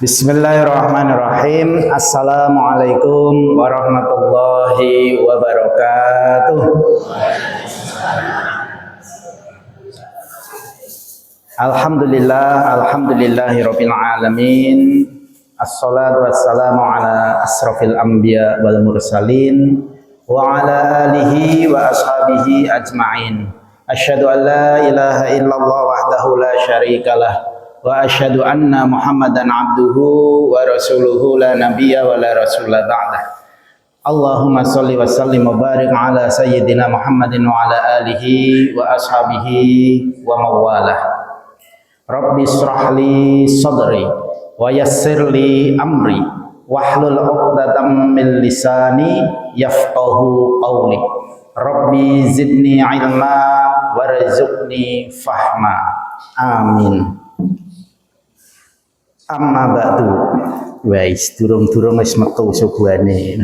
Bismillahirrahmanirrahim. Assalamualaikum warahmatullahi wabarakatuh. Alhamdulillahirabbil alamin. Assalatu wassalamu ala asrofil anbiya wal mursalin wa ala alihi wa ashabihi ajma'in. Asyhadu an la ilaha illallah wahdahu la syarikalah wa asyhadu anna Muhammadan abduhu wa rasuluhu la nabiyya wa la rasula ba'dah. Allahumma sholli wa sallim wa barik ala sayyidina Muhammadin wa ala alihi wa ashabihi wa mawalah. Rabbi shrah li sadri wa yassir li amri wahlul 'uqdatam min lisani yafqahu qawli. Rabbi zidni ilma warzuqni fahma. Amin. Amma ba'du. Wais durung-durung wis metu subuhane.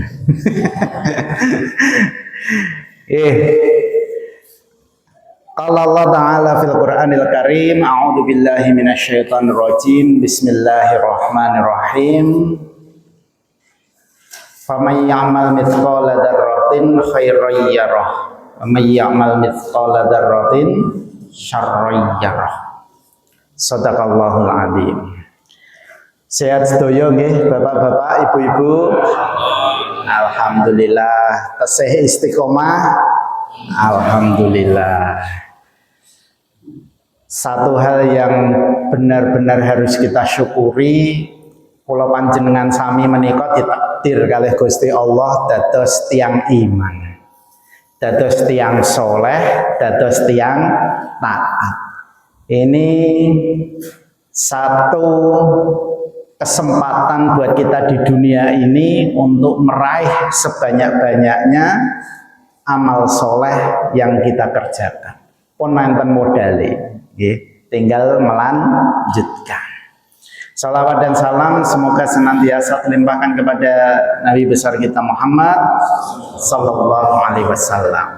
Qala Allah Ta'ala fil Qur'anil Karim, a'udzu billahi minasyaitonir rajim. Bismillahirrahmanirrahim. Faman ya'mal mithqala dzarratin khairan yarah, wa may ya'mal mithqala dzarratin syarran yarah. Shadaqallahul adzim. Sehat sedaya nggih bapak-bapak, ibu-ibu. Alhamdulillah. Tasih istiqomah. Alhamdulillah. Satu hal yang benar-benar harus kita syukuri, kula panjenengan sami menika ditakdir kalih Gusti Allah dados tiyang iman, dados tiyang soleh, dados tiyang taat. Ini satu kesempatan buat kita di dunia ini untuk meraih sebanyak-banyaknya amal soleh yang kita kerjakan. Pun manten modali, tinggal melanjutkan. Salawat dan salam semoga senantiasa terlimpahkan kepada Nabi besar kita Muhammad Sallallahu Alaihi Wasallam.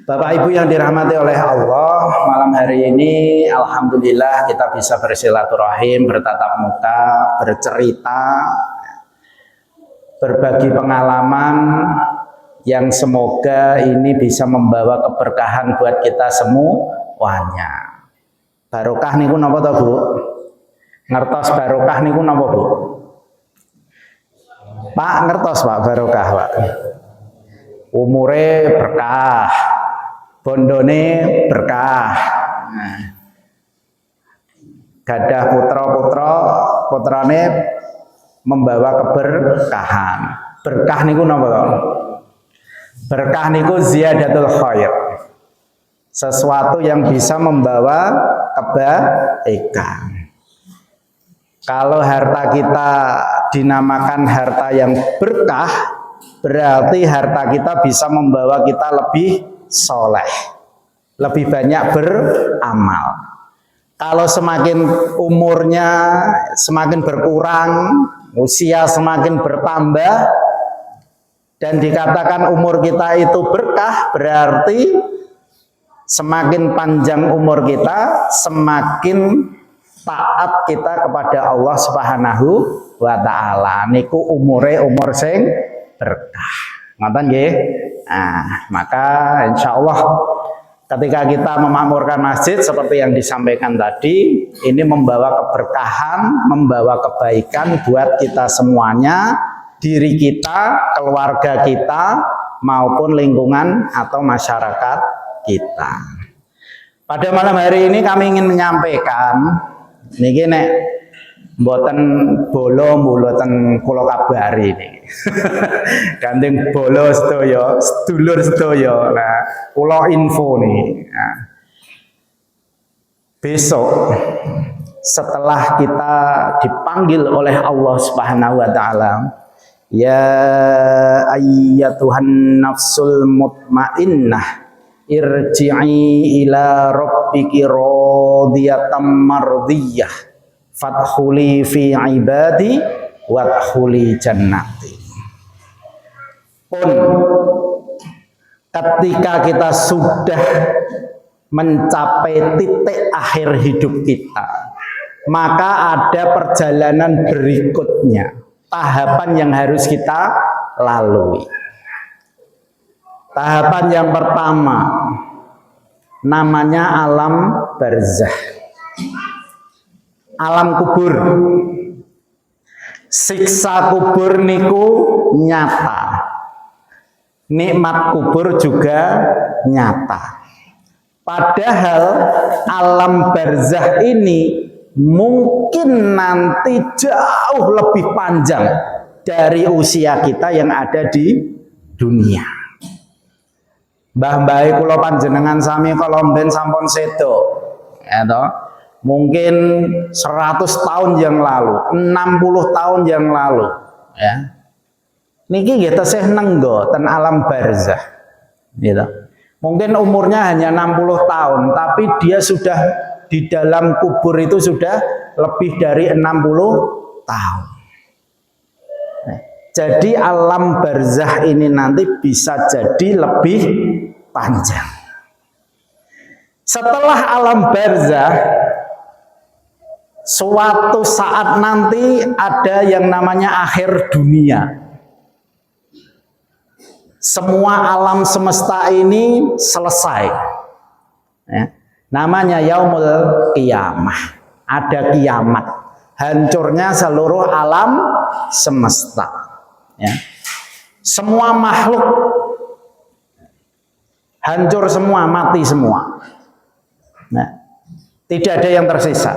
Bapak Ibu yang dirahmati oleh Allah, malam hari ini alhamdulillah kita bisa bersilaturahim, bertatap muka, bercerita, berbagi pengalaman yang semoga ini bisa membawa keberkahan buat kita semuanya. Barokah niku napa to, Bu? Ngertos barokah niku napa, Bu? Pak ngertos Pak barokah, Pak. Umure berkah, bondone berkah. Gadah putrane membawa keberkahan. Berkah niku napa? Berkah niku ziyadatul khair. Sesuatu yang bisa membawa kebaikan. Kalau harta kita dinamakan harta yang berkah, berarti harta kita bisa membawa kita lebih soleh, lebih banyak beramal. Kalau semakin umurnya semakin berkurang, usia semakin bertambah, dan dikatakan umur kita itu berkah, berarti semakin panjang umur kita, semakin taat kita kepada Allah Subhanahu wa Ta'ala. Niku umur sing berkah. Ngoten nggih? Nah, maka insya Allah ketika kita memakmurkan masjid seperti yang disampaikan tadi, ini membawa keberkahan, membawa kebaikan buat kita semuanya, diri kita, keluarga kita, maupun lingkungan atau masyarakat kita. Pada malam hari ini kami ingin menyampaikan, niki nek mboten bolo mboten kula kabari niki. Gandeng bolo sedaya, sedulur sedaya. Nah, kula info nih. Nah, besok setelah kita dipanggil oleh Allah Subhanahu wa Ta'ala, ya ayyatuhan nafsul mutmainnah irji'i ila rabbiki radiyatan mardiyah fadkhuli fi ibadi wadkhuli jannati. Pun ketika kita sudah mencapai titik akhir hidup kita, maka ada perjalanan berikutnya, tahapan yang harus kita lalui. Tahapan yang pertama namanya alam barzah, alam kubur. Siksa kubur niku nyata, nikmat kubur juga nyata. Padahal alam barzah ini mungkin nanti jauh lebih panjang dari usia kita yang ada di dunia. Mbah-mbah kula panjenengan sami kala mben sampun sedo, ya toh. Mungkin 100 tahun yang lalu, 60 tahun yang lalu, ya. Niki nggih tesih nenggo ten alam barzah. Gitu. Mungkin umurnya hanya 60 tahun, tapi dia sudah di dalam kubur itu sudah lebih dari 60 tahun. Nah, jadi alam barzah ini nanti bisa jadi lebih panjang. Setelah alam barzah, suatu saat nanti ada yang namanya akhir dunia. Semua alam semesta ini selesai. Ya. Namanya yaumul qiyamah. Ada kiamat. Hancurnya seluruh alam semesta. Ya. Semua makhluk hancur semua, mati semua. Nah, tidak ada yang tersisa.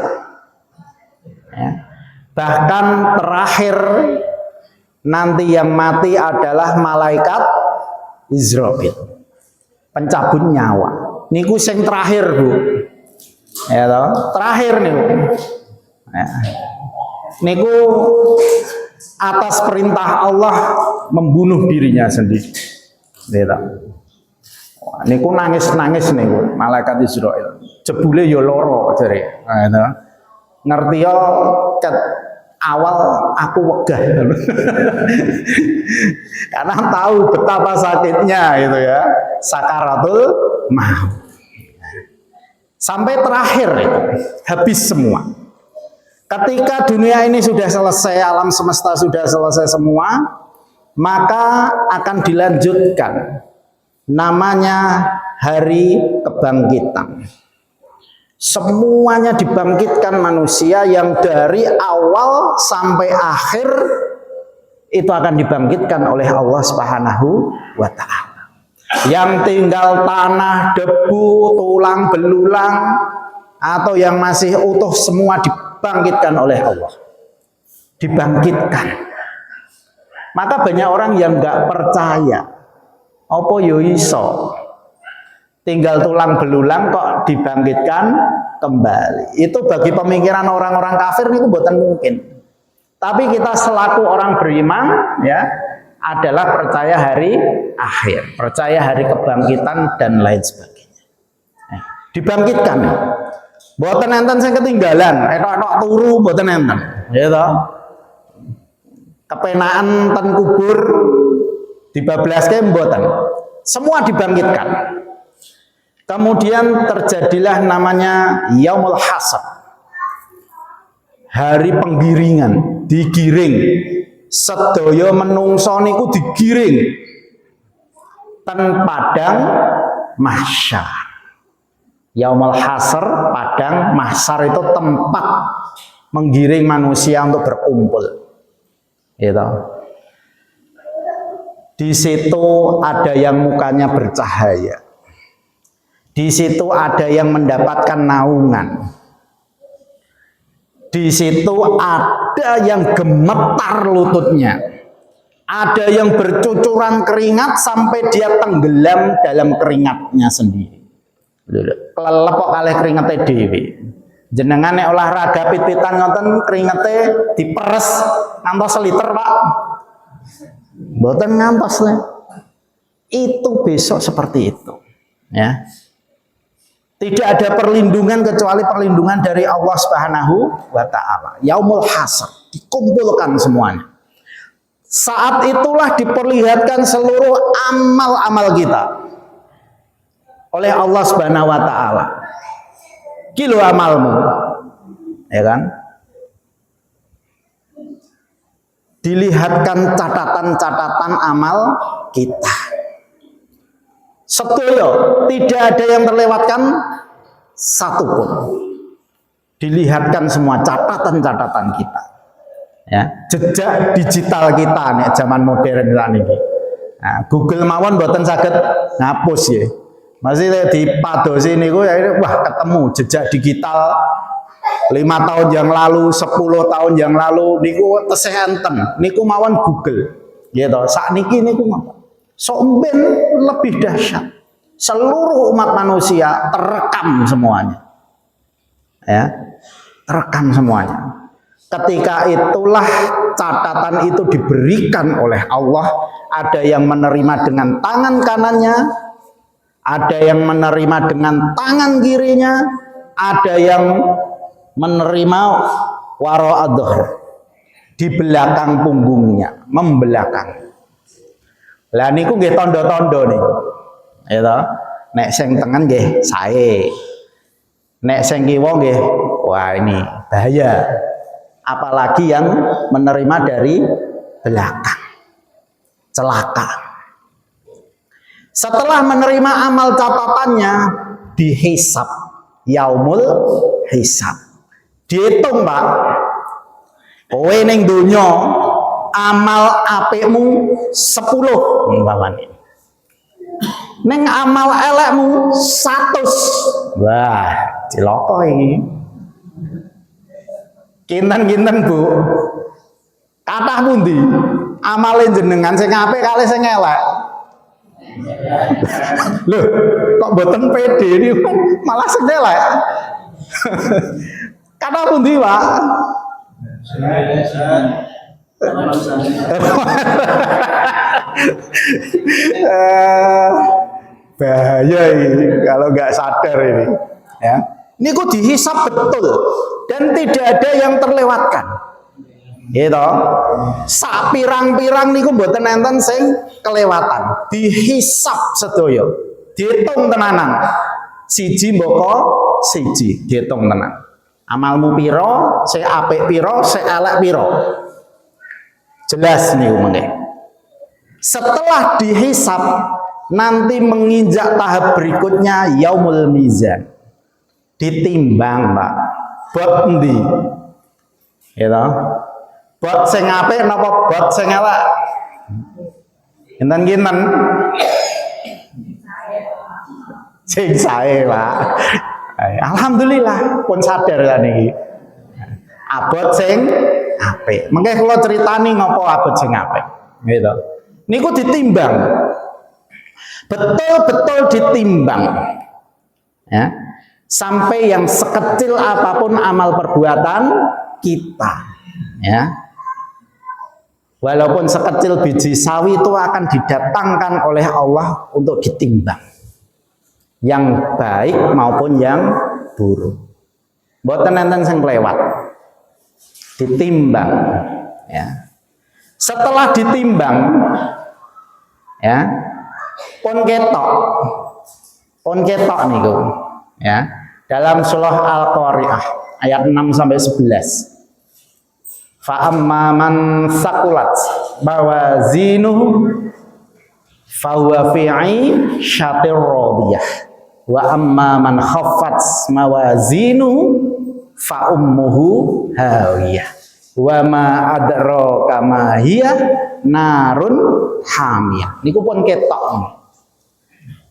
Ya. Bahkan terakhir nanti yang mati adalah malaikat Israfil, pencabut nyawa. Niku sing terakhir, Bu. Ya toh, terakhir niku. Ya. Niku atas perintah Allah membunuh dirinya sendiri. Ya toh. Niku nangis-nangis niku malaikat Israfil. Jebule ya lara jare. Ya toh. Ngerti yo ket awal aku wegah karena tahu betapa sakitnya gitu ya, sakaratul maut. Sampai terakhir itu habis semua. Ketika dunia ini sudah selesai, alam semesta sudah selesai semua, maka akan dilanjutkan namanya hari kebangkitan. Semuanya dibangkitkan manusia yang dari awal sampai akhir itu akan dibangkitkan oleh Allah Subhanahu wa ta'ala. Yang tinggal tanah, debu, tulang belulang atau yang masih utuh semua dibangkitkan oleh Allah. Dibangkitkan. Maka banyak orang yang nggak percaya. Apa yo iso? Tinggal tulang belulang kok dibangkitkan kembali. Itu bagi pemikiran orang-orang kafir itu bukan mungkin. Tapi kita selaku orang beriman ya adalah percaya hari akhir, percaya hari kebangkitan dan lain sebagainya. Dibangkitkan. Mboten enten sing ketinggalan, etok-etok turu mboten enten. Ya toh. Kepenaan ten kubur dibablaske mboten. Semua dibangkitkan. Kemudian terjadilah namanya yaumul hasab, hari penggiringan, digiring. Sedaya menungso niku digiring ten padang mahsyar. Yaumul hasr, padang mahsyar itu tempat menggiring manusia untuk berkumpul. Gitu. Di situ ada yang mukanya bercahaya. Di situ ada yang mendapatkan naungan. Di situ ada yang gemetar lututnya. Ada yang bercucuran keringat sampai dia tenggelam dalam keringatnya sendiri. Kelepok kalih keringatnya dewi. Jenengan nek olahraga pit-pitan ngoten keringatnya diperes ngantos seliter, Pak. Mboten ngantos le. Itu besok seperti itu. Ya. Tidak ada perlindungan kecuali perlindungan dari Allah Subhanahu wa ta'ala. Yaumul hasr, dikumpulkan semuanya. Saat itulah diperlihatkan seluruh amal-amal kita oleh Allah Subhanahu wa ta'ala. Kilo amalmu, ya kan? dilihatkan catatan-catatan amal kita. Sedaya tidak ada yang terlewatkan satupun. Dilihatkan semua catatan-catatan kita. Ya, jejak digital kita nih zaman modern ini. Nah, Google mawon mboten saged ngapus ya. Masih dipadosi niku ya wah ketemu jejak digital 5 tahun yang lalu, 10 tahun yang lalu niku tesih enten. Niku mawon Google. Gitu. Sakniki niku ngoten. Somben lebih dahsyat. Seluruh umat manusia terekam semuanya. Ya. Terekam semuanya. Ketika itulah catatan itu diberikan oleh Allah, ada yang menerima dengan tangan kanannya, ada yang menerima dengan tangan kirinya, ada yang menerima wara'adhar di belakang punggungnya, membelakang. Lah niku nggih tondo-tondo nih. Ya toh? Nek sing tengen nggih sae. Nek sing kiwa nggih wah ini bahaya. Apalagi yang menerima dari belakang. Celaka. Setelah menerima amal catatannya dihisab, yaumul hisab. Dihitung, Pak. Kowe ning donya amal apikmu 10 umpamane. Ning amal elekmu 100. Wah, cilaka iki. Kinten-kinten, Bu. Kathah pundi? Amale jenengan sing apik kali sing elek. Loh, kok mboten pede ini malah sing elek. Kathah pundi, Pak? Bahaya ini kalau nggak sadar ini. Ya, ini kok dihisap betul dan tidak ada yang terlewatkan. Gitu. Sak pirang-pirang niku mboten enten sing kelewatan. Dihisap sedaya. Dihitung tenanan. Siji mboko siji, dihitung tenan. Amalmu piro, sing apik piro, sing elek piro. Jelas niku mengke. Setelah dihisap nanti menginjak tahap berikutnya yaumul mizan. Ditimbang, Pak. Bot endi? Gitu. Bot sing apik napa bot sing elek? Enten-enten. Sing sae, Pak. Alhamdulillah pun sadar kan iki. Abot sing apik. Mengke kula critani ngopo abot sing apik. Gitu. Niku ditimbang. Betul-betul ditimbang. Ya. Sampai yang sekecil apapun amal perbuatan kita. Ya. Walaupun sekecil biji sawi itu akan didatangkan oleh Allah untuk ditimbang. Yang baik maupun yang buruk. Mboten enten sing lewat. Ditimbang. Ya. Setelah ditimbang, ya, pun ketok niku, ya, dalam surah Al-Qari'ah ayat 6 sampai 11. Fa amma man saqulat mawazinuhu fa huwa fi 'ishatir radiyah wa amma man khaffat mawazinuhu fa ummuhu hawiyah wa ma adraka ma hiya narun hamiyah. Niku pun ketok.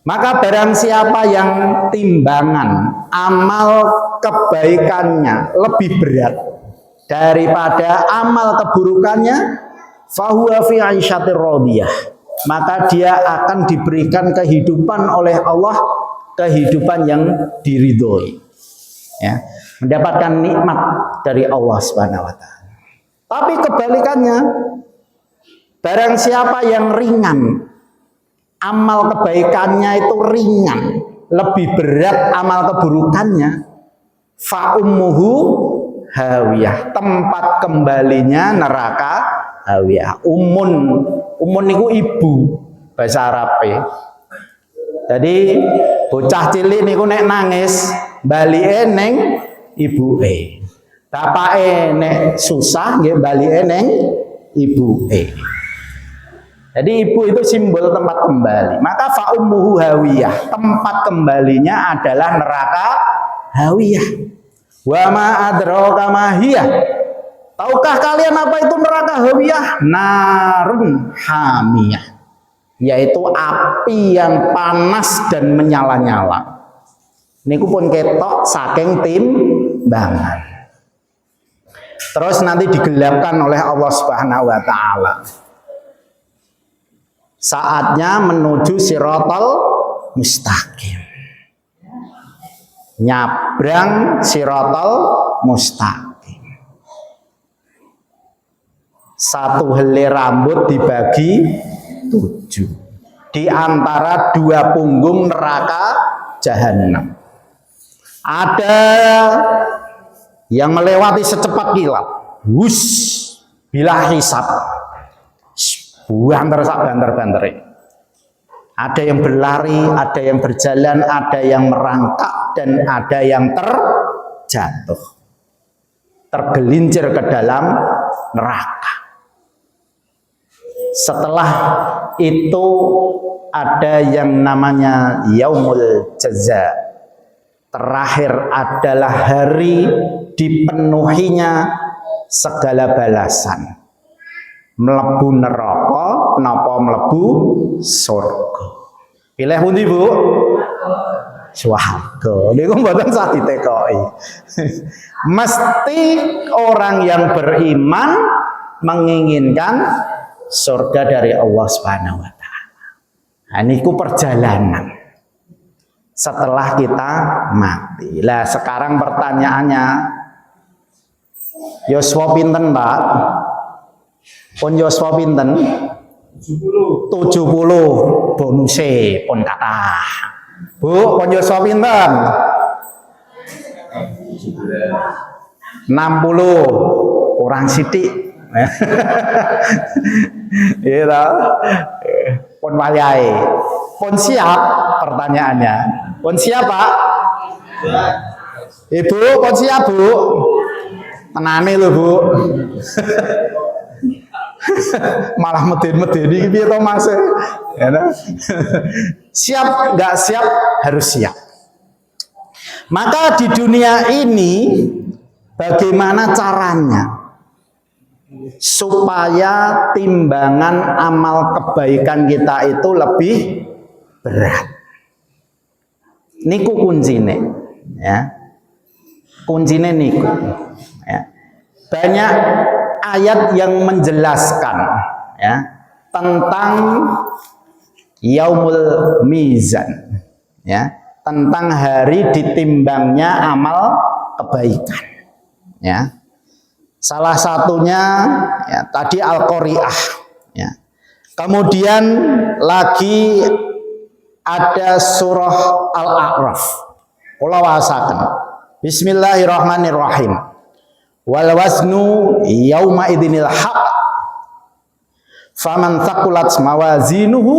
Maka barang siapa yang timbangan amal kebaikannya lebih berat daripada amal keburukannya, fahuwa fi 'ishatir radiyah, maka dia akan diberikan kehidupan oleh Allah, kehidupan yang diridhoi. Ya, mendapatkan nikmat dari Allah Subhanahu wa taala. Tapi kebalikannya, barang siapa yang ringan, amal kebaikannya itu ringan, lebih berat amal keburukannya, fa ummuhu hawiyah, tempat kembalinya neraka hawiyah. Umun niku ibu bahasa Arabe. Jadi bocah cilik niku nek nangis balike ning ibuke. Bapake nek susah nggih balike ning ibu. Jadi ibu itu simbol tempat kembali. Maka fa ummuhu hawiyah, tempat kembalinya adalah neraka hawiyah. Wa ma adraka ma hiya. Tahukah kalian apa itu neraka hawiyah? Narun hamiyah, yaitu api yang panas dan menyala-nyala. Niku pun ketok saking timbangan. Terus nanti digelapkan oleh Allah Subhanahu wa taala. Saatnya menuju Siratal Mustaqim. Nyabrang Siratal Mustaqim. Satu helai rambut dibagi 7. Di antara 2 punggung neraka jahanam. Ada yang melewati secepat kilat. Wus, bila hisab. Banter sak banter-bantere. Ada yang berlari, ada yang berjalan, ada yang merangkak, dan ada yang terjatuh, tergelincir ke dalam neraka. Setelah itu ada yang namanya yaumul jaza. Terakhir adalah hari dipenuhinya segala balasan. Mlebu neraka napa mlebu surga. Pilih pundi, Bu? Swarga. Niku mboten sah ditekoki. Mesti orang yang beriman menginginkan surga dari Allah Subhanahu wa taala. Nah, niku perjalanan setelah kita mati. Lah sekarang pertanyaannya, yuswa pinten, Pak? Pun yuswa pinten? 70 bonuse pun kathah. Bu, pun yuswa pinten? 60 kurang sithik. Gitu. Pun wayahe. Pun siap pertanyaannya. Pun siap, Pak? Ibu, pun siap, Bu? Tenane lho, Bu. Malah medeni-medeni iki piye to, Mas? Ya, siap enggak siap harus siap. Maka di dunia ini bagaimana caranya supaya timbangan amal kebaikan kita itu lebih berat? Niku kuncine, ya. Kuncine niku, ya. Banyak ayat yang menjelaskan, ya, tentang yaumul mizan, ya, tentang hari ditimbangnya amal kebaikan, ya. Salah satunya, ya, tadi Al-Qari'ah, ya. Kemudian lagi ada surah Al-A'raf. Kula wasaken. Bismillahirrahmanirrahim. Wal waznu yauma idzinil haq. Faman thaqulat mawazinuhu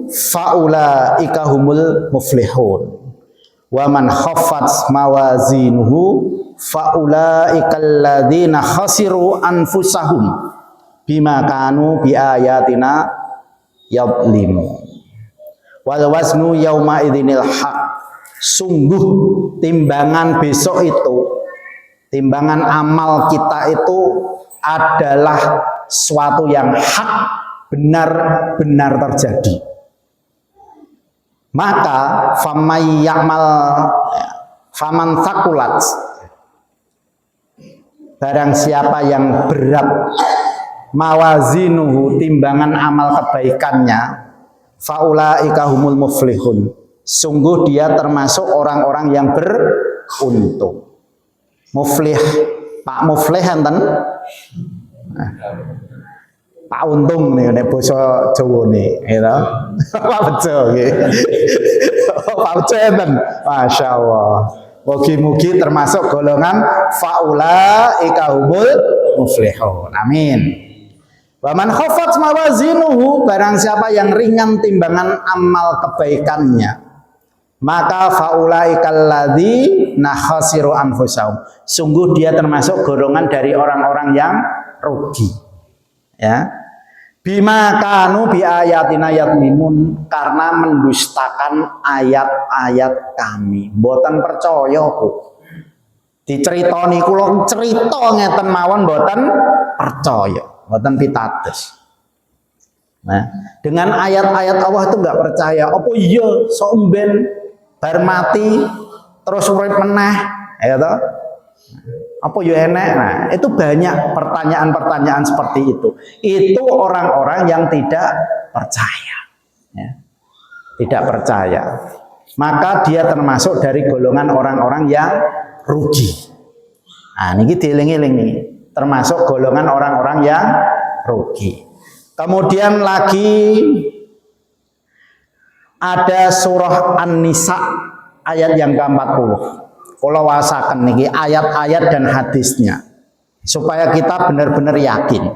faulaika humul muflihun. Wa man khaffat mawazinuhu faulaika alladzina khasiru anfusahum bima kanu biayatina yadhlimun. Wal waznu yauma idzinil haq. Sungguh timbangan besok itu, timbangan amal kita itu adalah suatu yang hak, benar-benar terjadi. Maka faman thaqulat, barang siapa yang berat mawazinuhu, timbangan amal kebaikannya, faulaika humul muflihun, sungguh dia termasuk orang-orang yang beruntung. Muflih, Pak Muflih enten? Pak Untung nih, nek basa Jawane, gitu. Pak Bejo nggih. Pak Bejo enten. Masyaallah. Mugi-mugi termasuk golongan faulaika humul muflihun. Amin. Wa man khaffat mawazinuhu, barang siapa yang ringan timbangan amal kebaikannya, maka faulaikal ladzina khasiru anfusahum, sungguh dia termasuk golongan dari orang-orang yang rugi. Ya. Bima kanu bi ayatina yadlimun, karena mendustakan ayat-ayat kami. Mboten percaya kok. Diceritani kula cerita ngeten mawon mboten percaya, mboten pitados. Nah, dengan ayat-ayat Allah itu enggak percaya. Apa iya sok mben bar mati terus urip meneh, ya toh? Apa ya enek? Nah, itu banyak pertanyaan-pertanyaan seperti itu. Itu orang-orang yang tidak percaya. Ya. Tidak percaya. Maka dia termasuk dari golongan orang-orang yang rugi. Nah, niki dieling-eling nih. Termasuk golongan orang-orang yang rugi. Kemudian lagi ada surah An-Nisa ayat yang ke-40. Kalau wasakan niki ayat-ayat dan hadisnya supaya kita benar-benar yakin.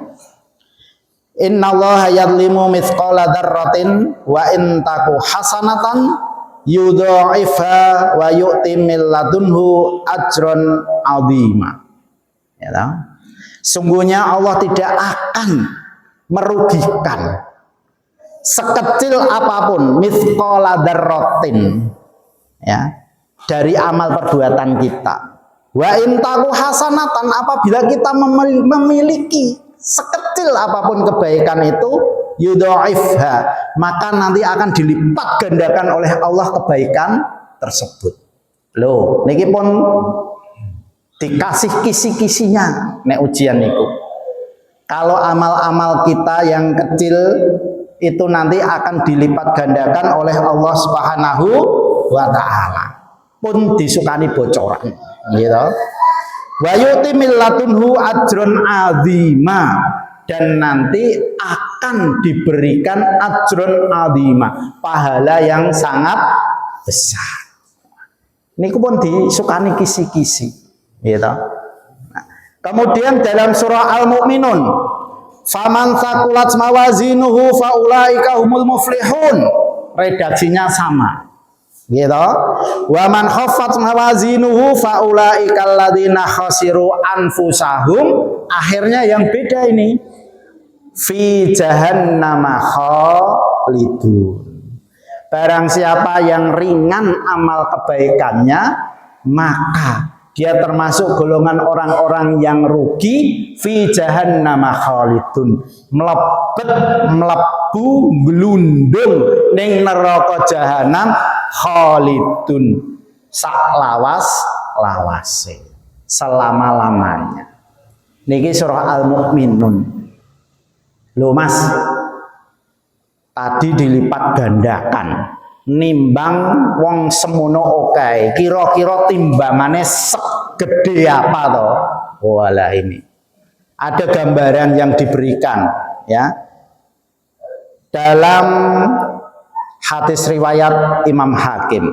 Innallaha yadlimu mithqala dzarratin wa in taku hasanatan yudha'ifha wa yu'ti min ladunhu ajran 'azima. Ya tahu? Sungguhnya Allah tidak akan merugikan sekecil apapun mithqala dzarratin, ya, dari amal perbuatan kita. Wa intaku hasanatan, apabila kita memiliki sekecil apapun kebaikan itu, yudha'ifha, maka nanti akan dilipat gandakan oleh Allah kebaikan tersebut. Loh, niki pun dikasih kisi-kisinya nek ujian niku. Kalau amal-amal kita yang kecil itu nanti akan dilipat gandakan oleh Allah Subhanahu wa ta'ala. Pun disukani bocoran, gitu. Wa yu'ti min ladunhu ajrun 'azima, dan nanti akan diberikan ajrun 'azima, pahala yang sangat besar. Niku pun disukani kisi-kisi, gitu. Nah, kemudian dalam surah Al-Mu'minun, faman thaqulat mawazinuhu faulaika humul muflihun, redaksinya sama. Gitu. Wa man khaffat mawazinuhu faulaika alladzina khasiru anfusahum, akhirnya yang beda ini, fi jahannama khalidun. Barang siapa yang ringan amal kebaikannya, maka dia termasuk golongan orang-orang yang rugi, fi jahannama khalidun, mlebu glundung ning neraka jahanam, khalidun, sak lawas-lawase, selama-lamanya. Niki surah Al-Mu'minun. Loh Mas, tadi dilipat gandakan, nimbang wong semono oke, kira-kira timbangannya segede apa toh? Walah, ini ada gambaran yang diberikan, ya, dalam hadis riwayat Imam Hakim.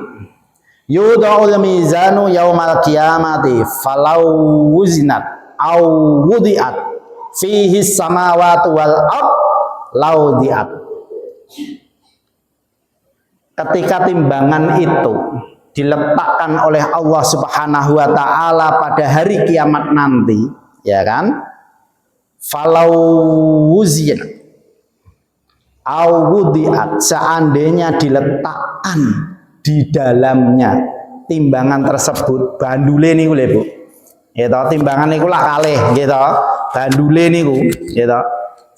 Yudha'ul mizanu yaumal qiyamati falau wuzinat au wudiat fihi samawati wal ard laudiat. Ketika timbangan itu diletakkan oleh Allah Subhanahu wa ta'ala pada hari kiamat nanti, ya kan, falau wuzinat awudiat, seandainya diletakkan di dalamnya timbangan tersebut, bandule niku lho Bu, gitu, timbangan niku lah kalih, gitu, bandule niku, gitu,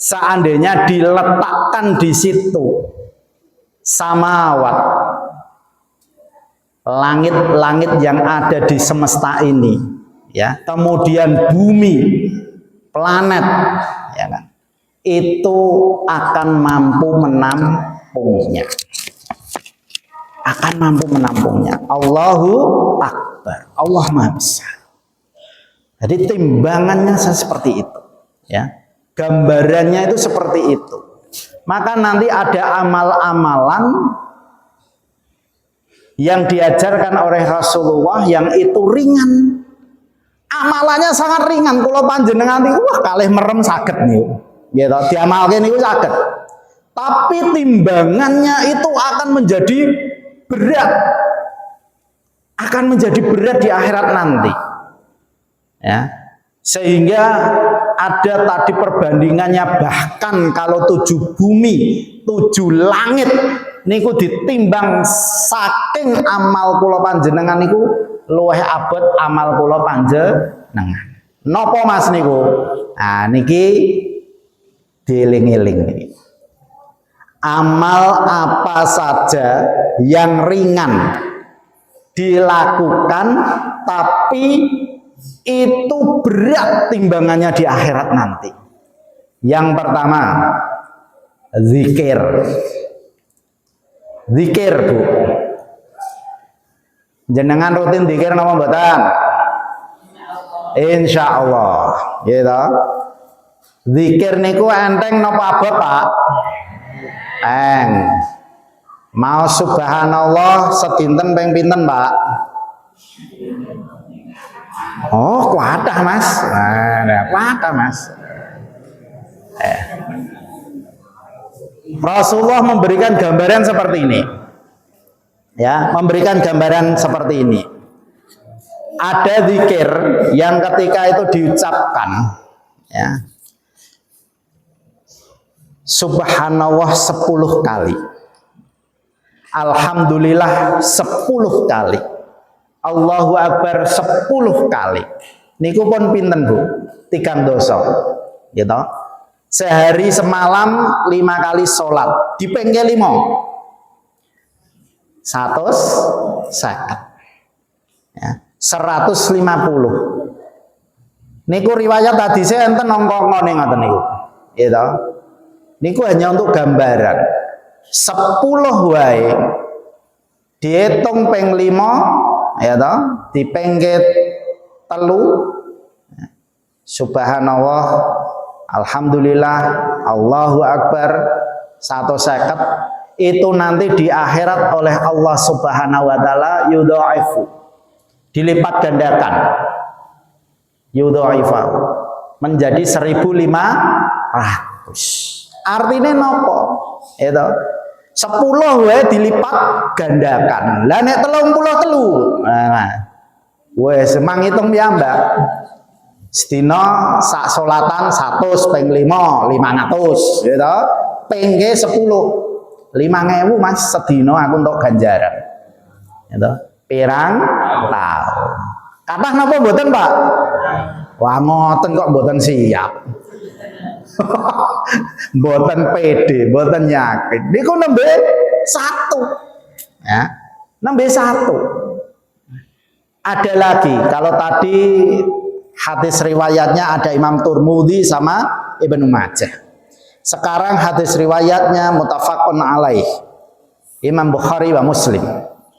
seandainya diletakkan di situ samawat, langit-langit yang ada di semesta ini, ya, kemudian bumi, planet, ya kan, itu akan mampu menampungnya. Akan mampu menampungnya. Allahu Akbar. Allah Maha Besar. Jadi timbangannya seperti itu, ya. Gambarannya itu seperti itu. Maka nanti ada amal-amalan yang diajarkan oleh Rasulullah yang itu ringan. Amalannya sangat ringan. Kalau panjenengan nanti, wah kalih merem saged nih. Ya, diamalkan itu sakit. Tapi timbangannya itu akan menjadi berat. Akan menjadi berat di akhirat nanti. Ya. Sehingga ada tadi perbandingannya, bahkan kalau 7 bumi, 7 langit niku ditimbang saking amal kula panjenengan niku luwih abot amal kula panjenengan. Napa Mas niku? Nah niki dieling-eling niki. Amal apa saja yang ringan dilakukan tapi itu berat timbangannya di akhirat nanti. Yang pertama, zikir. Zikir, Bu. Jenengan rutin zikir napa mboten? Insyaallah, gitu. Zikir niku enteng napa abot, Pak? Eng. Mau subhanallah sedinten ping pinten, Pak? Oh, kuatah Mas. Nah, kuatah Mas. Rasulullah memberikan gambaran seperti ini. Ya, memberikan gambaran seperti ini. Ada zikir yang ketika itu diucapkan, ya. Subhanallah 10 kali. Alhamdulillah 10 kali. Allahu Akbar 10 kali. Niku pun pinten Bu? 3 dosa. Gitu. Sehari semalam 5 kali sholat. Dipengke 5. 150. Ya. 150. Niku riwayat hadis enten nongkong-nongkong ngoten niku. Gitu. Niku hanya untuk gambaran. 10 wae dihitung ping 5 ya toh, dipengke 3. Subhanallah, alhamdulillah, Allahu Akbar 150. Itu nanti di akhirat oleh Allah Subhanahu wa taala yudhaifu, dilipat gandakan, yudhaifu menjadi 1.500. Artinya nopo? Itu 10 wae dilipat gandakan. Lah nek 33. Nah, wes semang hitung piyambak. Sedina sak salatan 100 ping 5 500 gitu. Pengke 10 5.000 Mas sedina aku untuk ganjaran. Gitu. Pirang tahun. Kathah napa mboten, Pak? Wah ngoten kok mboten siap. Mboten pede, mboten yakin. Niku nembe 1. Ya. Nembe 1. Ada lagi, kalau tadi hadis riwayatnya ada Imam Turmudi sama Ibnu Majah. Sekarang hadis riwayatnya muttafaqun alaih. Imam Bukhari wa Muslim,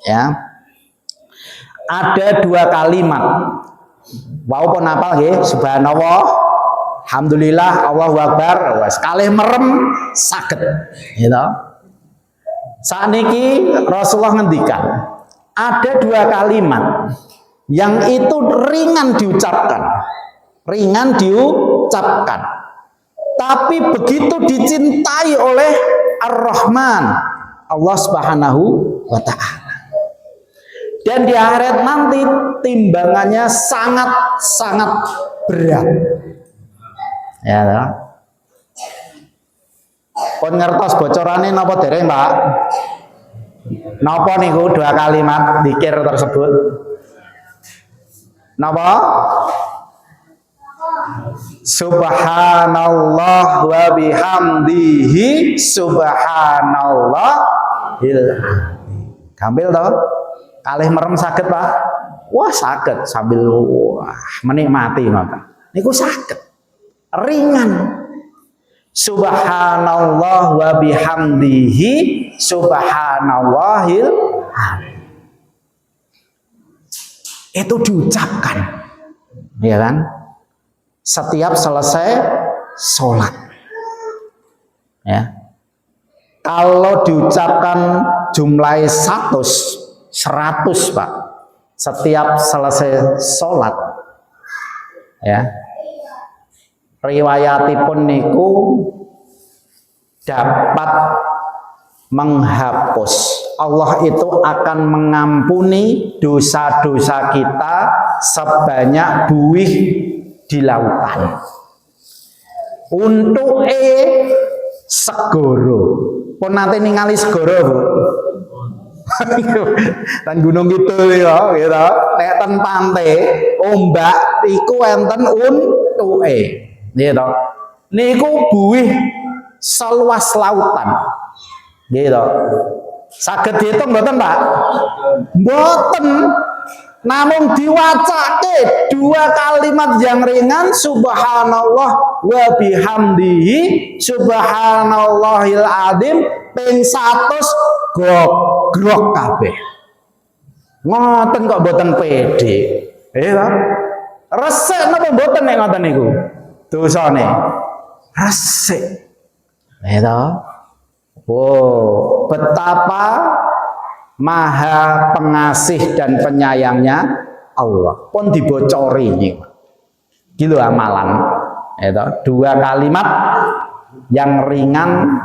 ya. Ada 2 kalimat. Wau pun apal nggih, subhanallah, alhamdulillah, Allahu Akbar, wis kalih merem saged, gitu. Sakniki Rasulullah ngendikan, ada 2 kalimat yang itu ringan diucapkan. Ringan diucapkan. Tapi begitu dicintai oleh Ar-Rahman, Allah Subhanahu wa taala. Dan di akhirat nanti timbangannya sangat-sangat berat. Ya, pun ngertos bocorane napa dereng, Pak? Napa niku 2 kalimat zikir tersebut? Napa? Subhanallah wa bihamdihi subhanallahil azim. Gampil toh? Kalih merem saged, Pak? Wah, saged sambil menikmati ngoten. Niku saged. Ringan. Subhanallah wa bihamdihi subhanallahil azim. Itu diucapkan. Ya kan? Setiap selesai sholat, ya. Kalau diucapkan jumlah 100 Pak, setiap selesai sholat, ya. Riwayatipun niku dapat menghapus. Allah itu akan mengampuni dosa-dosa kita sebanyak buih di lautan. Untuke segoro. Pun nate ningali segoro, Bu. Tan gunung kidul ya, gitu. Nek ten pantai, ombak iku enten untuke. Gitu. Niku buih seluas lautan. Gitu. Saged diitung mboten, Pak? Mboten. Namun diwacake dua kalimat yang ringan, subhanallah wa bihamdihi subhanallahil adzim ping 100 gogrok kabeh. Ngoten kok mboten pede. Pak. Resik napa mboten nek ngoten niku? Dosane. Resik. Oh, betapa Maha pengasih dan penyayangnya Allah. Pun dibocori ini. Gitu amalan. Dua kalimat yang ringan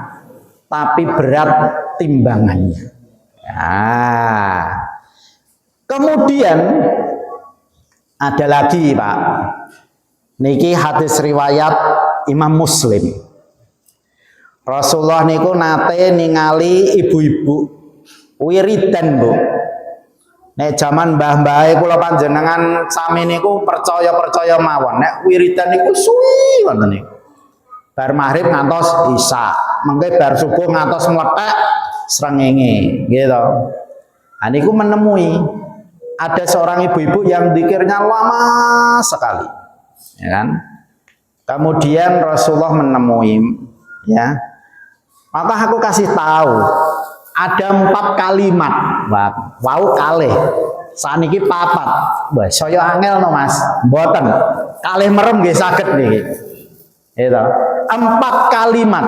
tapi berat timbangannya. Kemudian ada lagi, Pak. Niki hadis riwayat Imam Muslim. Rasulullah niku nate ningali ibu-ibu wiridan, Bu. Nek zaman mbah-mbahe kula panjenengan sami niku percaya-percaya mawon. Nek wiridan niku suwi wonten niku. Bar maghrib ngantos isya, mengke bar subuh ngantos mlethek srengenge, gitu. Niku menemui ada seorang ibu-ibu yang zikirnya lama sekali, ya kan? Kemudian Rasulullah menemui, ya. Maka aku kasih tahu ada 4 kalimat, wau kalih saniki papat. Wah, saya angel no Mas, mboten. Kalih merem nggih saged niki. Itu 4 kalimat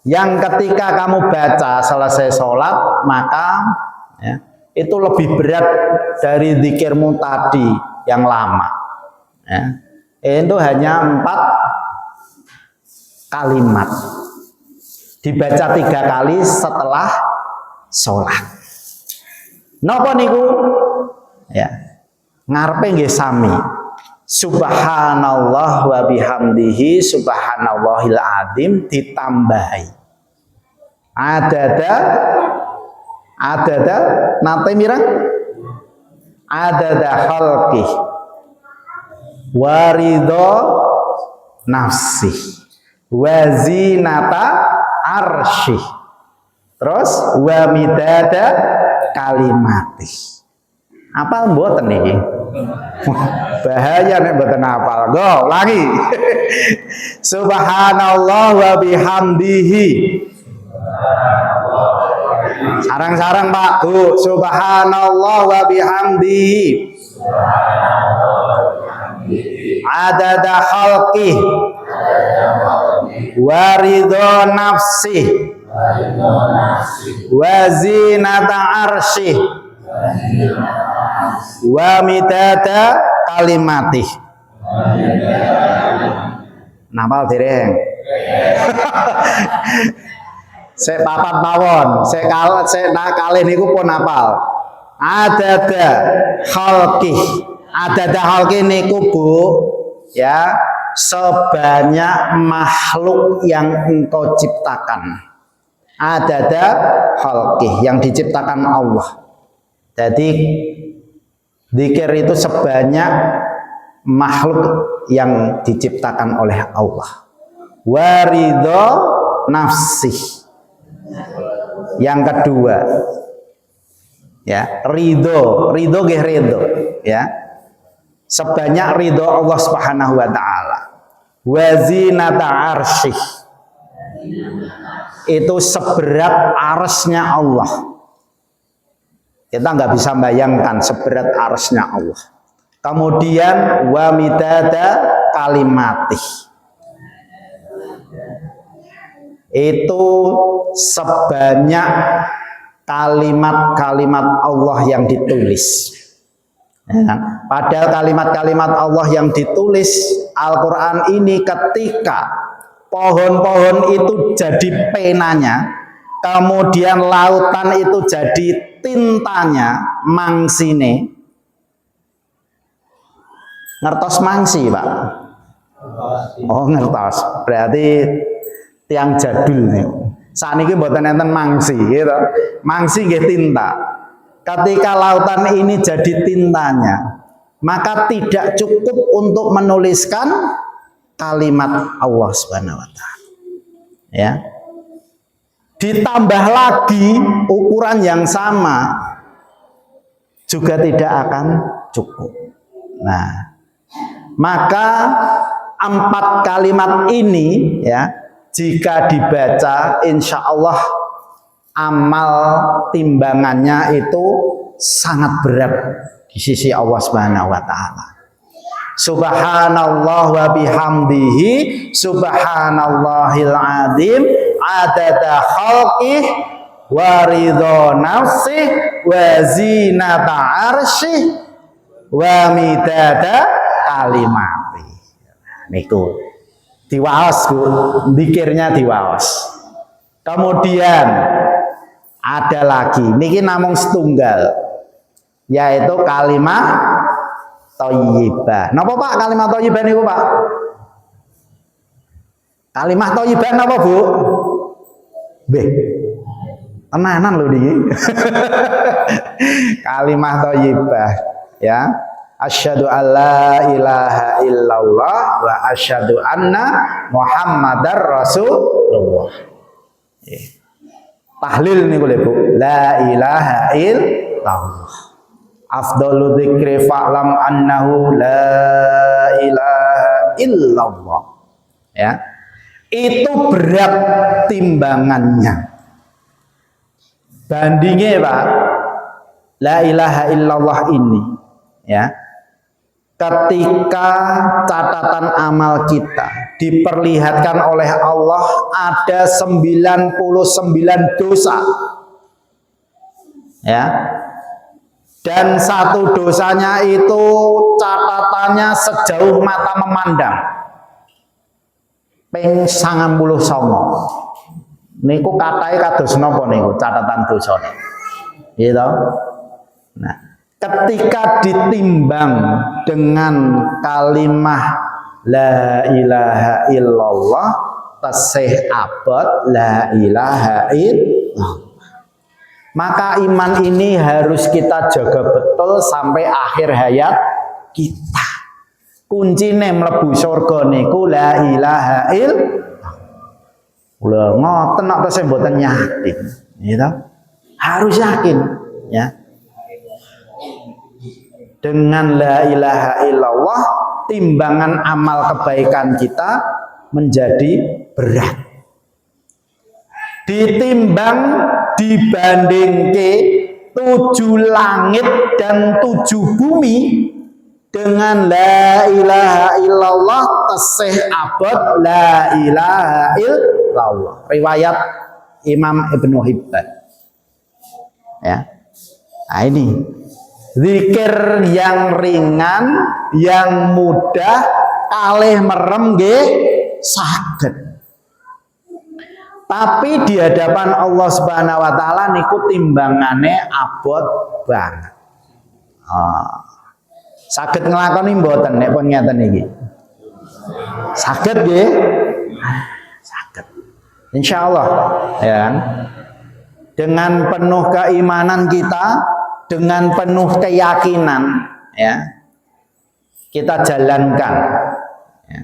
yang ketika kamu baca selesai sholat, maka ya, itu lebih berat dari zikirmu tadi yang lama. Ya. Itu hanya 4 kalimat. Dibaca 3 kali setelah sholat. Napa niku? Ya. Ngarepe nggih sami. Subhanallah wa bihamdihi subhanallahil adzim ditambahi. Adada nate mirang? Adada khalqi waridho nafsi wazinata arsyih, terus wa midada kalimati. Apal mboten niki? Bahaya nek mboten apal. Go, ulangi. Subhanallah wa bihamdihi. Sarang-sarang Pak, Bu. Subhanallah wa bihamdihi. Adada khalqih waridho nafsih wazinata arsyih wa midada kalimatih. Napal dereng. Sek papat mawon, sek kalih niku pun napal. Adada khalqih. Adada khalqih niku, Bu, ya, sebanyak makhluk yang engkau ciptakan. Adada khalqih, yang diciptakan Allah. Jadi zikir itu sebanyak makhluk yang diciptakan oleh Allah. Waridho nafsih. Yang kedua, ya, ridho nggih ridho, ya. Sebanyak ridho Allah Subhanahu wa taala. Wazinata arsyih. Itu seberat arsy-nya Allah. Kita nggak bisa bayangkan seberat arsy-nya Allah. Kemudian wa midada kalimatih. Itu sebanyak kalimat-kalimat Allah yang ditulis. Ya, padahal kalimat-kalimat Allah yang ditulis Al-Quran ini ketika pohon-pohon itu jadi penanya, kemudian lautan itu jadi tintanya, mangsine, Ngertos mangsi, Pak? Oh, ngertos. Berarti tiang jadul nih. Saniki mboten enten mangsi, gitu. Mangsi nggih tinta. Ketika lautan ini jadi tintanya, maka tidak cukup untuk menuliskan kalimat Allah Subhanahu wa taala. Ya. Ditambah lagi ukuran yang sama juga tidak akan cukup. Nah, maka 4 kalimat ini ya, jika dibaca insya Allah amal timbangannya itu sangat berat di sisi Allah Subhanahu wa taala. Subhanallah wa bihamdihi subhanallahil azim adada khalqih wa ridha nafsih wa zinata arsyih wa midada kalimati. Niku diwaos, Bu, zikirnya diwaos. Kemudian ada lagi niki namung setunggal, yaitu kalimat thayyibah. Napa Pak kalimat thayyibah niku, Pak? Kalimat thayyibah napa, Bu? Nggih. Tenanan lho niki. Kalimat thayyibah ya. Asyhadu alla ilaha illallah wa asyhadu anna Muhammadar Rasulullah. Tahlil niku lho, Bu. La ilaha illallah. Afdalu dzikri fa'lam annahu la ilaha illallah. Ya. Itu berat timbangannya. Bandingnya, Pak, la ilaha illallah ini ya. Ketika catatan amal kita diperlihatkan oleh Allah ada 99 dosa. Ya. Dan satu dosanya itu catatannya sejauh mata memandang. Ping 99. Niku katai kados napa niku catatan dosane. Gitu. Nah, ketika ditimbang dengan kalimah la ilaha illallah tasih abad la ilaha illallah. Maka iman ini harus kita jaga betul sampai akhir hayat kita. Kuncine mlebu surga niku la ilaha illallah. Lha ngoten kok tesih mboten yakin, gitu. Harus yakin, ya. Dengan la ilaha illallah timbangan amal kebaikan kita menjadi berat. Ditimbang dibanding ke 7 langit dan 7 bumi dengan la ilaha illallah tasih abad la ilaha illallah. Riwayat Imam Ibnu Hibban. Ya. Nah ini zikir yang ringan, yang mudah, kalih merem nggih saged. Tapi di hadapan Allah Subhanahu wa taala niku timbangane abot banget. Saged nglakoni mboten nek pun ngeten iki? Saged nggih? Saged. Insyaallah ya. Dengan penuh keimanan kita, dengan penuh keyakinan ya. Kita jalankan ya,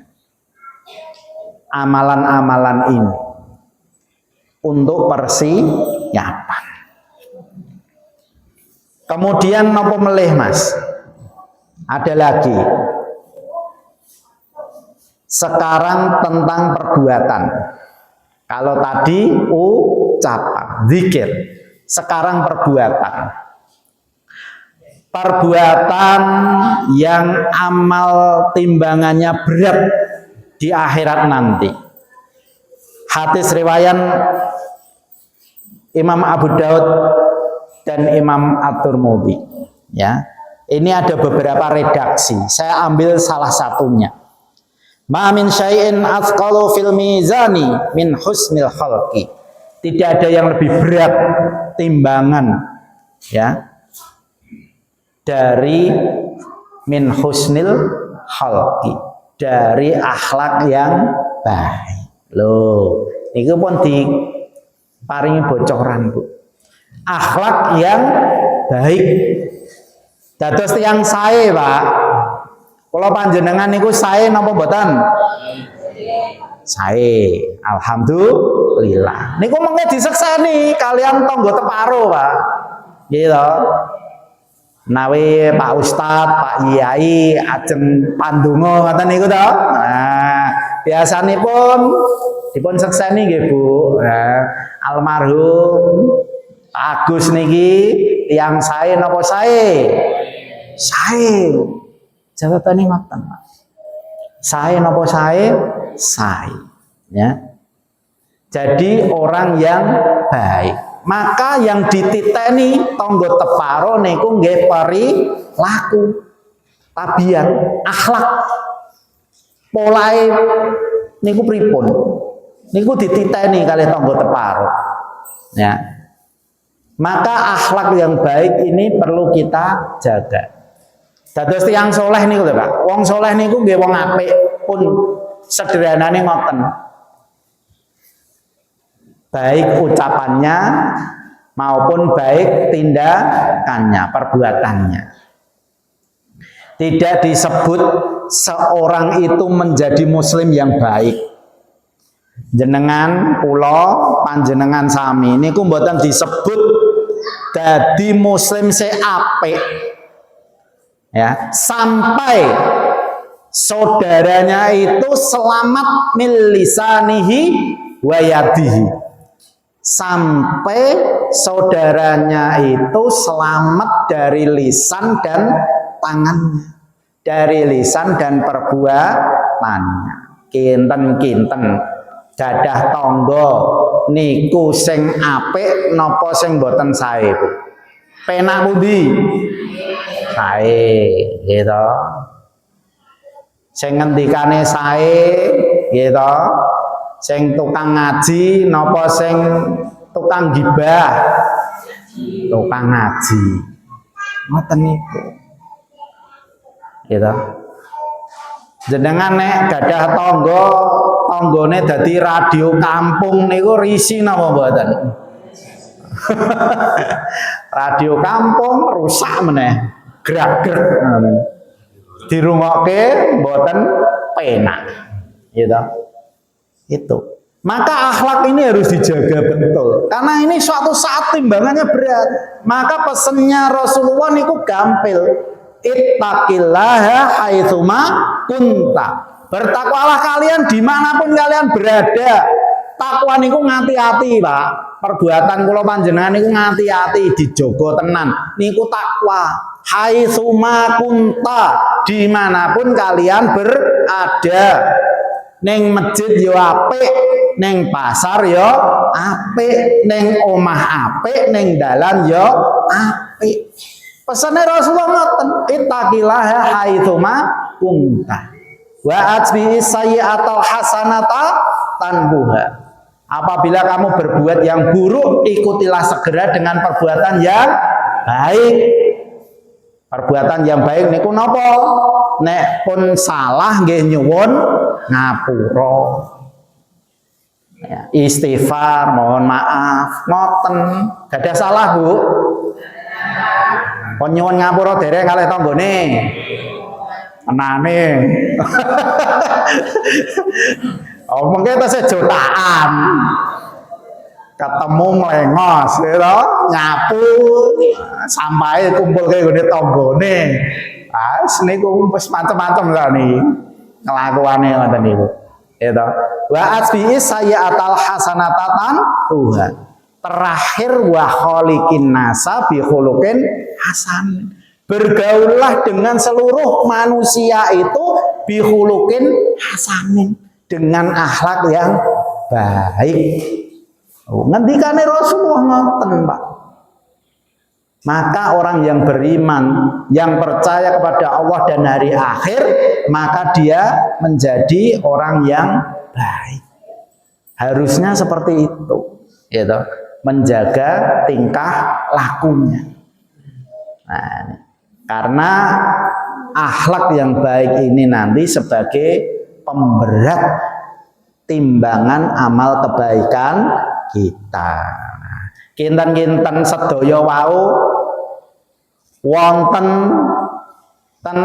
amalan-amalan ini untuk persiapan. Kemudian napa melih, Mas? Ada lagi. Sekarang tentang perbuatan. Kalau tadi ucapan, zikir. Sekarang perbuatan. Perbuatan yang amal timbangannya berat di akhirat nanti. Hadis riwayat Imam Abu Daud dan Imam At-Tirmidzi. Ya, ini ada beberapa redaksi. Saya ambil salah satunya. Ma min syai'in athqalu fil mizani min husnil khalqi. Tidak ada yang lebih berat timbangan ya dari min husnil khalqi, dari akhlak yang baik. Loh, itu pun diparingi bocoran, Bu. Akhlak yang baik. Dados tiyang sae, Pak. Kula panjenengan niku sae napa mboten? Sae. Alhamdulillah. Niku mengke disekseni kalian tangga teparo, Pak. Nggih to. Nawi Pak Ustadz, Pak Yai ajeng pandonga ngoten niku to. Nah, biasanipun dipun sekseni nggih, Bu. Nah, almarhum Pak Agus niki tiyang sae napa sae? Sae. Jawabane ngoten, Pak. Sae napa sae? Sae. Ya. Jadi orang yang baik. Maka yang dititeni tangga teparo niku nggih perilaku, tabiat, akhlak. Polahe niku pripun? Niku dititeni kalih tangga teparo. Ya. Maka akhlak yang baik ini perlu kita jaga. Dados tiyang soleh niku lho, Pak. Wong soleh niku nggih wong apik pun sederhanane ngoten. Baik ucapannya maupun baik tindakannya, perbuatannya. Tidak disebut seorang itu menjadi muslim yang baik. Jenengan kula panjenengan sami niku mboten disebut dadi muslim se apik. Ya, sampai saudaranya itu selamat min lisanihi wa yadihi. Sampai saudaranya itu selamat dari lisan dan tangannya, dari lisan dan perbuatannya. Kinten-kinten gadah tangga niku sing apik napa sing boten sae, Bu? Penak pundi? Sae, gitu. Sing ngendikane sae, gitu. Sing tukang ngaji napa sing tukang gibah? Tukang ngaji. Ngoten niku. Gitu. Jenengan nek gadah tangga, tanggane dadi radio kampung niku risi napa mboten? Radio kampung rusak meneh, gerak-gerak. Dirungokke mboten penak. Gitu. Itu. Maka akhlak ini harus dijaga betul. Karena ini suatu saat timbangannya berat. Maka pesennya Rasulullah niku gampil. Ittaqillaha haitsuma kunta. Bertakwalah kalian dimanapun kalian berada. Takwa niku ngati-ati, Pak. Perbuatan kula panjenengan niku ngati-ati, dijogo tenan. Niku takwa. Haitsuma kunta, dimanapun kalian berada. Neng masjid yo apik, neng pasar yo apik, neng omah apik, neng dalan yo apik. Pesane Rasulullah ngoten, ittaqillaha haitsuma kunta. Wa atbi'is sayyi'atal hasanata tanbuha. Apabila kamu berbuat yang buruk, ikutilah segera dengan perbuatan yang baik. Perbuatan yang baik niku napa? Nek pun salah nggih nyuwun ngapura. Ya, istighfar, mohon maaf, ngoten. Gadah salah, Bu. Pun nyuwun ngapura dereng kalih tanggane. Menane. Oh, mungkin tasih jutaan. Ketemu melengos, gitu, nyapu, sampai kumpul ke gede tanggane. Ah, niku wis macam-macam lah nih ngelakuane ngoten niku. Gitu. Wa asbi'is sayyi'atal hasanatan Tuhan. Terakhir wa khaliqin nasa bi khuluqin hasan. Bergaullah dengan seluruh manusia itu bi khuluqin hasanin, dengan akhlak yang baik. Oh, ngendikane Rasulullah ngoten, Pak. Maka orang yang beriman, yang percaya kepada Allah dan hari akhir, maka dia menjadi orang yang baik. Harusnya seperti itu, gitu. Menjaga tingkah lakunya. Nah, karena akhlak yang baik ini nanti sebagai pemberat timbangan amal kebaikan kita. Kinten-kinten sedaya wau wonten ten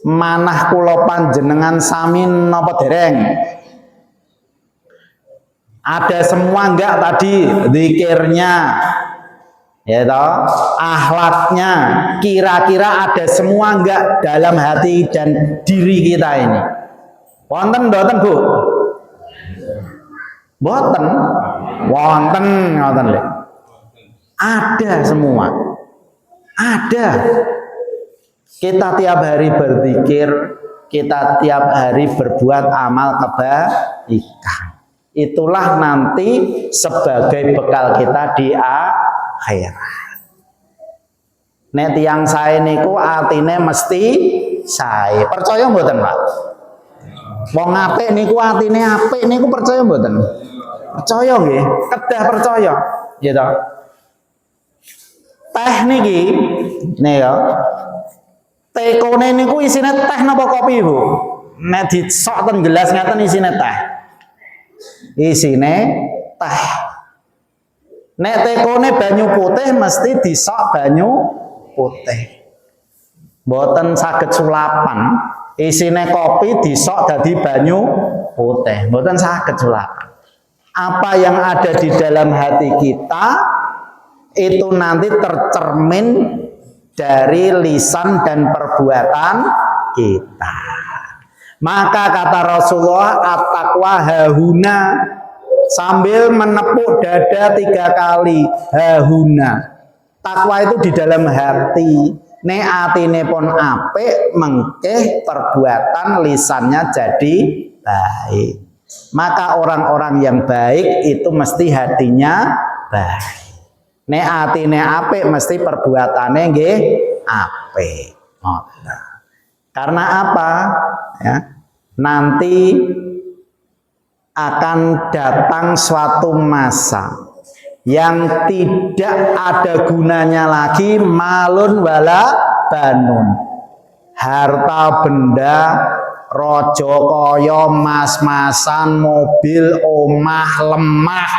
manah kula panjenengan sami napa dereng? Ada semua enggak tadi zikirnya? Ya toh, akhlaknya kira-kira ada semua enggak dalam hati dan diri kita ini? Wonten mboten, Bu? Mboten. Wonten ngoten lho. Ada semua. Ada. Kita tiap hari berzikir, kita tiap hari berbuat amal kebaikan. Itulah nanti sebagai bekal kita di akhirat. Nek tiyang sae niku atine mesti sae. Percaya mboten, Pak? Wong apik niku atine apik niku percaya mboten? Percaya nggih, kedah percaya. Ya toh. Teh niki nika tekone niku isine teh napa kopi, Bu? Nek disok ten gelas ngaten isine teh. Isine teh. Nek tekone banyu putih mesti disok banyu putih. Mboten saged sulapan. Isine kopi disok dadi banyu putih. Mboten saged sulapan. Apa yang ada di dalam hati kita itu nanti tercermin dari lisan dan perbuatan kita. Maka kata Rasulullah, at-taqwa hahuna, sambil menepuk dada 3 kali, hahuna. Takwa itu di dalam hati. Nek atine pun apik, mengkeh perbuatan lisannya jadi baik. Maka orang-orang yang baik itu mesti hatinya baik. Nek atine apik mesti perbuatane nggih apik. Karena apa? Ya, nanti akan datang suatu masa yang tidak ada gunanya lagi malun wala banun. Harta benda, rojo kaya, mas-masan, mobil, omah, lemah,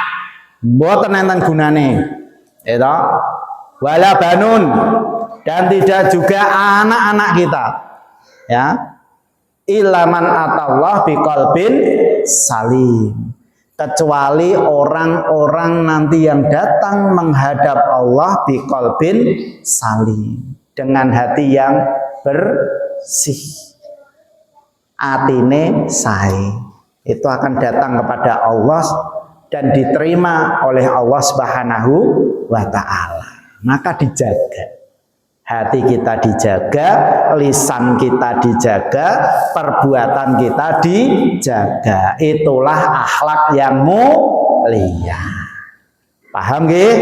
mboten enten gunane. Itu wala banun, dan tidak juga anak-anak kita. Ya. Ilaman atallah biqalbin salim. Kecuali orang-orang nanti yang datang menghadap Allah biqalbin salim, dengan hati yang bersih, atine sae, itu akan datang kepada Allah dan diterima oleh Allah Subhanahu wa ta'ala. Maka dijaga hati kita, dijaga lisan kita, dijaga perbuatan kita, dijaga. Itulah akhlak yang mulia. Paham nggih?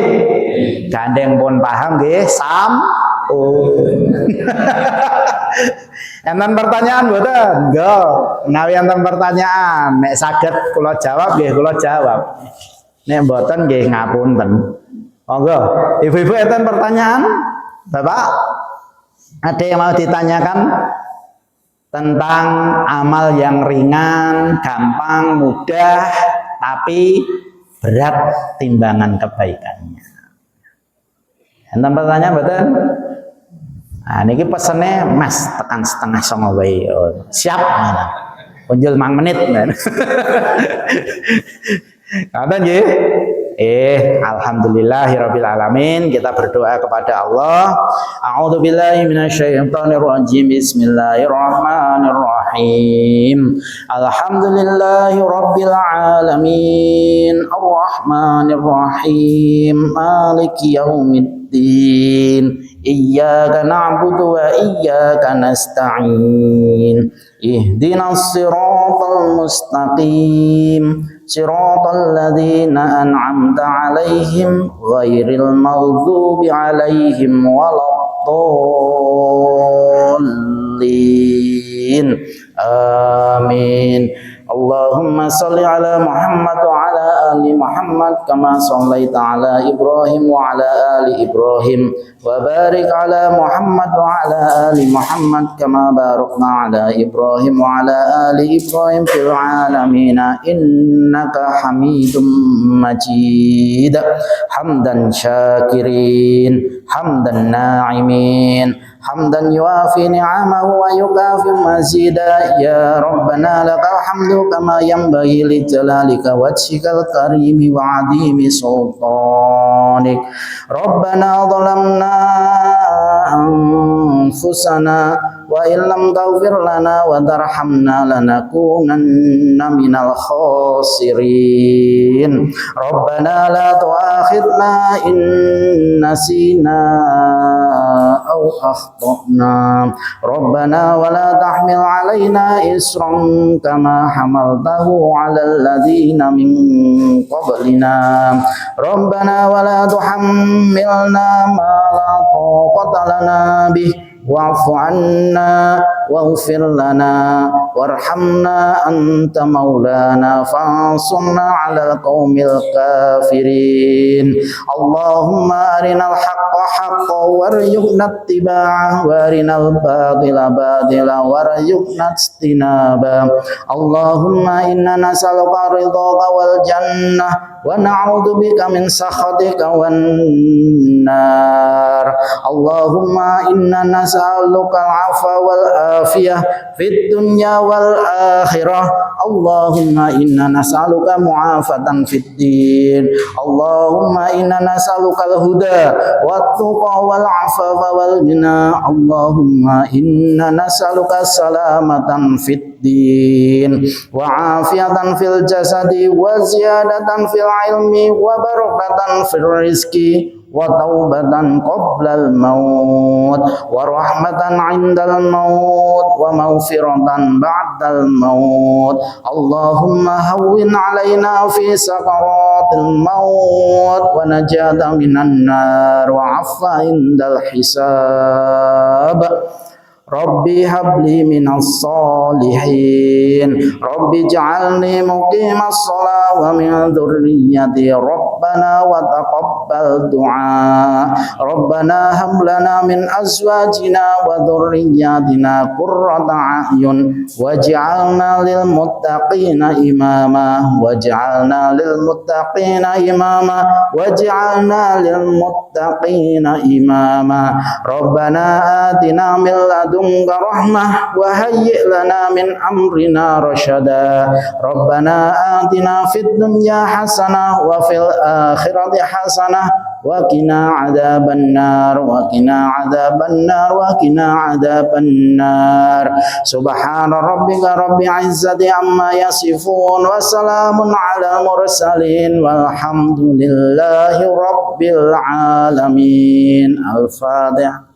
Gandeng pun paham nggih? Enten pertanyaan mboten? Nggih. Menawi enten pertanyaan, nek saged kula jawab nggih kula jawab. Nek mboten nggih ngapunten. Monggo. Ibu-ibu enten pertanyaan? Bapak, ada yang mau ditanyakan tentang amal yang ringan, gampang, mudah, tapi berat timbangan kebaikannya. Enten pertanyaan betul? Nah, niki pesene Mas tekan 8:30 wae. Oh, siap. Punjul 5 menit. Ngaten nggih? Alhamdulillahirabbil alamin. Kita berdoa kepada Allah. A'udzubillahi minasyaitonirrajim. Bismillahirrahmanirrahim. Alhamdulillahirabbil alamin. Arrahmanirrahim. Maliki yaumiddin. Iyyaka na'budu wa iyyaka nasta'in. Ihdinas siratal mustaqim. Siratal ladzina an'amta 'alaihim ghairil maghdubi 'alaihim waladdallin. Amin. اللهم صل على محمد وعلى آل محمد كما صليت على إبراهيم وعلى آل إبراهيم وبارك على محمد وعلى آل محمد كما باركنا على إبراهيم وعلى آل إبراهيم في العالمين إنك حميد مجيد حمدا شاكرين حمدا ناعمين حمدا يوافي نعمه ويكافئ مزيدا يا ربنا لك الحمد كما ينبغي لجلالك وجهك الكريم وعظيم سلطانك ربنا ظلمنا أنفسنا وإن لم تغفر لنا وترحمنا لنكونن من الخاسرين ربنا لا تؤاخذنا إن نسينا أو أخطأنا ربنا ولا تحمل علينا إصرا كما حملته على الذين من قبلنا ربنا ولا تحملنا ما لا طاقة لنا به واعف عنا واغفر لنا وارحمنا أنت مولانا فانصرنا على القوم الكافرين اللهم أرنا الحق حقا وارزقنا اتباعه وارنا الباطل باطلا وارزقنا اجتنابه اللهم إنا نسألك رضاك والجنة ونعوذ بك من سخطك والنار اللهم إنا نسألك العفو والعافية في الدنيا والآخرة اللهم إنا نسألك معافاة في الدين اللهم إنا نسألك الهدى والتقى والعفاف والغنى اللهم إنا نسألك سلامة في الدين وعافية في الجسد وزيادة في العلم وبركة في الرزق وتوبة قبل الموت ورحمة عند الموت ومغفرة بعد الموت اللهم هون علينا في سكرات الموت ونجاة من النار وعفو عند الحساب ربي هب لي من الصالحين ربي اجعلني مقيم الصلاة ومن ذريتي ربنا وتقبل دعاء ربنا هب لنا من أزواجنا وذرياتنا قرة أعين واجعلنا للمتقين إماما واجعلنا للمتقين إماما واجعلنا للمتقين إماما ربنا آتنا من لدنك رحمة وهيئ لنا من أمرنا رشدا ربنا آتنا في الدنيا حسنة وفي الآخرة حسنة وقنا عذاب النار وقنا عذاب النار وقنا عذاب النار سبحان ربك رب العزة عما يصفون وسلام على المرسلين والحمد لله رب العالمين الفاتحة